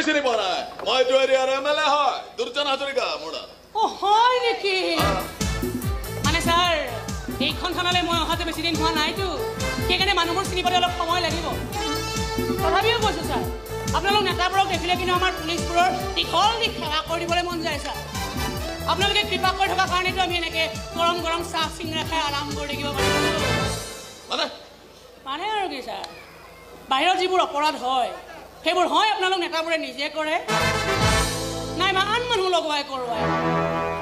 চিনি পোৱা নাই মই এইটো এৰিয়াৰ এমএলএ হয় দুৰ্জন হাজৰিকা মোৰা ও হয় নেকি মানে স্যাৰ এইখন থানালৈ মই অহাতে বেছি দিন হোৱা নাইতো সেইকাৰণে মানুহবোৰ চিনি পালে অলপ সময় লাগিব তথাপিও কৈছো স্যাৰ আপোনালোক নেতাবোৰক দেখিলে কিন্তু আমাৰ পুলিচবোৰৰ দীঘল সেৱা কৰি দিবলৈ মন যায় স্যাৰ আপোনালোকে কৃপা কৰি থকা কাৰণেতো আমি এনেকৈ গৰম গৰম চাহ চিঙৰা খাই আৰাম কৰি থাকিব পাৰিছোঁ মানে আৰু কি স্যাৰ বাহিৰত যিবোৰ অপৰাধ হয় সেইবোৰ হয় আপোনালোক নেতাবোৰে নিজে কৰে নাইবা আন মানুহ লগাই কৰোৱাই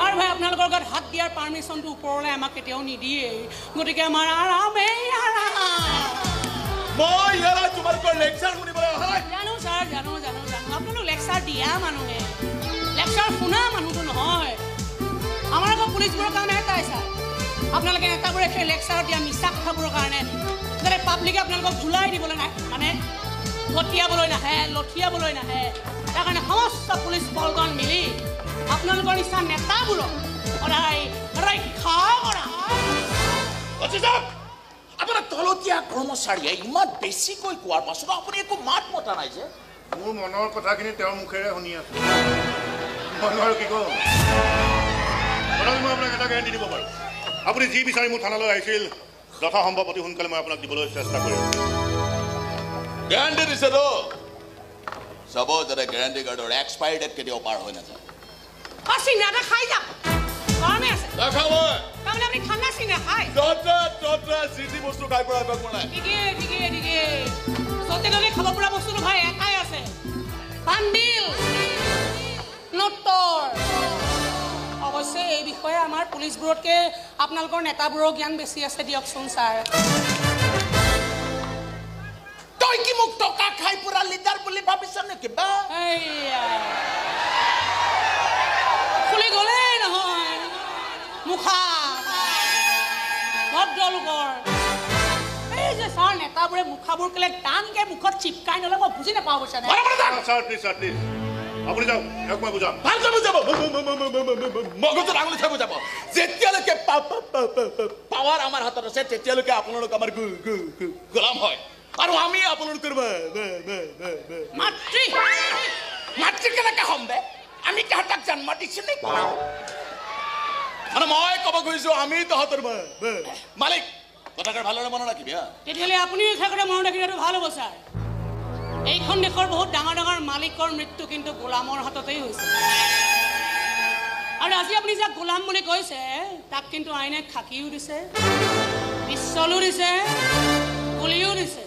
আৰু ভাই আপোনালোকৰ গাত হাত দিয়াৰ পাৰ্মিশ্যনটো ওপৰলৈ আমাক কেতিয়াও নিদিয়ে গতিকে আমাৰ আৰামেই আৰাম মই ইয়াৰ তোমালোকৰ লেকচাৰ শুনিবলৈ অহা নাই জানো ছাৰ জানো জানো জানো আপোনালোক লেকচাৰ দিয়া মানুহে লেকচাৰ শুনা মানুহটো নহয় আমাৰ আকৌ পুলিচবোৰৰ কাৰণে এটাই ছাৰ আপোনালোকে নেতাবোৰে সেই লেকচাৰত দিয়া মিছা কথাবোৰৰ কাৰণে যাতে পাব্লিকে আপোনালোকক ঝুলাই দিবলৈ নাই মানে লঠিয়াবলৈ নাহে তাৰ কাৰণে সমস্ত পুলিচ বলগণ মিলি আপোনালোকৰ নিচিনা নেতাবোৰক সদায় ৰক্ষা কৰা আপোনাৰ তলতীয়া কৰ্মচাৰীয়ে ইমান বেছিকৈ কোৱাৰ পাছত আপুনি একো মাত মতা নাই যে মোৰ মনৰ কথাখিনি তেওঁৰ মুখেৰে শুনি আছো মনৰ কি কওঁ মই আপোনাক এটা গেৰাণ্টি দিব পাৰোঁ আপুনি যি বিচাৰি মোৰ থানালৈ আহিছিল যথাসম্ভৱ অতি সোনকালে মই আপোনাক দিবলৈ চেষ্টা কৰিম গেৰাণ্টি দিছে তো চাব যাতে গেৰাণ্টি কাৰ্ডৰ এক্সপায়াৰ ডেট কেতিয়াও পাৰ হৈ নাযায় চিংৰাটা খাই যাওক গৰমে আছে নাখাব তাৰমানে আপুনি ঠাণ্ডা চিংৰা খায় ততে যি বস্তু খাই পৰা এবাৰ পৰা নাই ঠিকে য'তে ত'তে খাব পৰা বস্তুটো ভাই এটাই আছে বান্দিল নোটৰ অৱশ্যে এই বিষয়ে আমাৰ পুলিচবোৰতকৈ আপোনালোকৰ নেতাবোৰৰ জ্ঞান বেছি আছে দিয়কচোন ছাৰ তই কি মোক টকা খাই পৰা লিডাৰ বুলি ভাবিছ নেকি বা খুলি গ'লেই নহয় মুখা ভদ্ৰলোকৰ এই যে ছাৰ নেতাবোৰে মুখাবোৰ কেলে টানকে মুখত চিপকাই নলে মই বুজি নাপাওঁ বুজিছানে আপুনি যাওক ইয়াক মই বুজাম ভালকৈ বুজাব মগজত আঙুলি থৈ বুজাব যেতিয়ালৈকে পাৱাৰ আমাৰ হাতত আছে তেতিয়ালৈকে আপোনালোক আমাৰ গোলাম হয় আৰু আমি আপোনালোকৰ মাতৃ কেনেকে হ'ম বে আমি তাহাঁতক জন্ম দিছো নে মানে মই ক'ব খুজিছো আমি তহঁতৰ মালিক কথাষাৰ ভালদৰে মনত ৰাখিবি তেতিয়াহ'লে আপুনি এই কথাটো মনত ৰাখিলেতো ভাল হ'ব ছাৰ এইখন দেশৰ বহুত ডাঙৰ ডাঙৰ মালিকৰ মৃত্যু কিন্তু গোলামৰ হাততেই হৈছে আৰু আজি আপুনি যাক গোলাম বুলি কৈছে তাক কিন্তু আইনে খাকিও দিছে পিষ্টলো দিছে গুলিও দিছে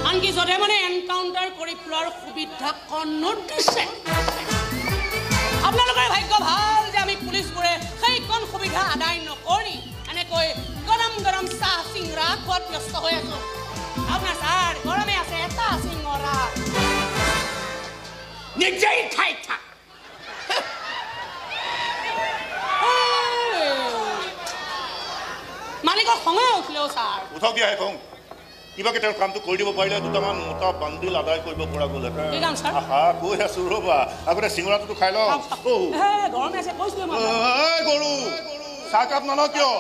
আনকি য'তে মানে এনকাউণ্টাৰ কৰি ফুৰাৰ সুবিধা কণো দিছে আপোনালোকৰ ভাগ্য ভাল যে আমি পুলিচবোৰে সেইকণ সুবিধা আদায় নকৰি এনেকৈ গৰম গৰম চাহ চিংৰা খোৱাত ব্যস্ত হৈ আছো আপোনাৰ ছাৰ গৰমে আছে এটা চিঙৰা নিজেই খাই থাক মালিকৰ খঙে উঠিলেও ছাৰ উঠক দিয়া খং কিবাকে তেওঁৰ কামটো কৰি দিব পাৰিলে দুটামান মোটা বান্দিল আদায় কৰিব পৰা গ'ল কৈ আছো ৰ'বা আগতে চিঙৰাটোতো খাই লওঁ গৰমে আছে কৈছো গৰু চাহকাপ নলওঁ কিয়